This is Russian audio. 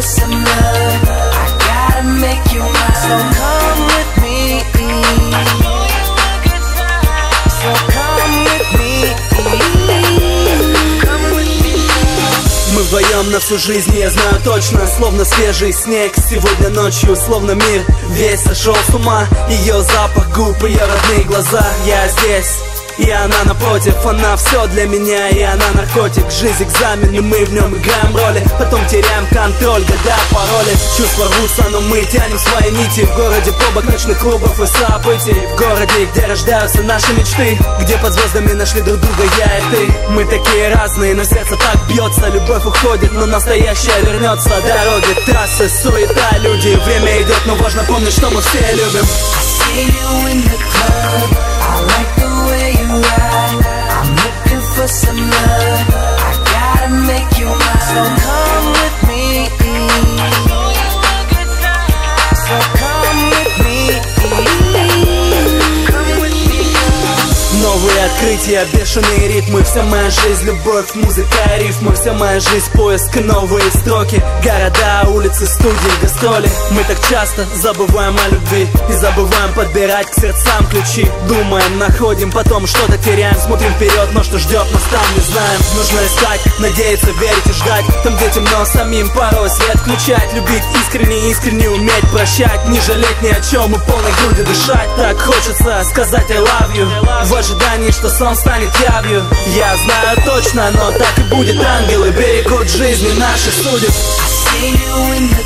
some love. I gotta make you mine. So come with me. So come with me. Come with me. Мы вдвоем на всю жизнь, я знаю точно. Словно свежий снег сегодня ночью. Словно мир весь сошел с ума. Ее запах губ, ее родные глаза. Я здесь, и она напротив. Она все для меня, и она наркотик. Жизнь экзамен, и мы в нем играем роли. Потом теряем контроль, гадая пароли. Чувства рвутся, но мы тянем свои нити. В городе пробок, ночных клубов и событий. В городе, где рождаются наши мечты, где под звездами нашли друг друга я и ты. Мы такие разные, но сердце так бьется. Любовь уходит, но настоящая вернется. Дороги, трассы, суета, люди. Время идет, но важно помнить, что мы все любим. See you in the club. I like the way you ride. I'm looking for some love. I gotta make you mine. So come with me. So come with me. Come with me. Новые открытия, бешеные ритмы. Вся моя жизнь, любовь, музыка, рифмы. Вся моя жизнь, поиск, новые строки. Города, улицы, студии, гастроли. Мы так часто забываем о любви и забываем подбирать к сердцам ключи. Думаем, находим, потом что-то теряем. Смотрим вперед, но что ждет нас там не знаем. Нужно искать, надеяться, верить и ждать. Там, где темно, самим порой свет включать. Любить искренне, искренне уметь прощать. Не жалеть ни о чем и полной грудью дышать. Так хочется сказать I love you, в ожидании, что сон станет явью. Я знаю точно, но так и будет. Ангелы берегут жизни наших судеб. See you in the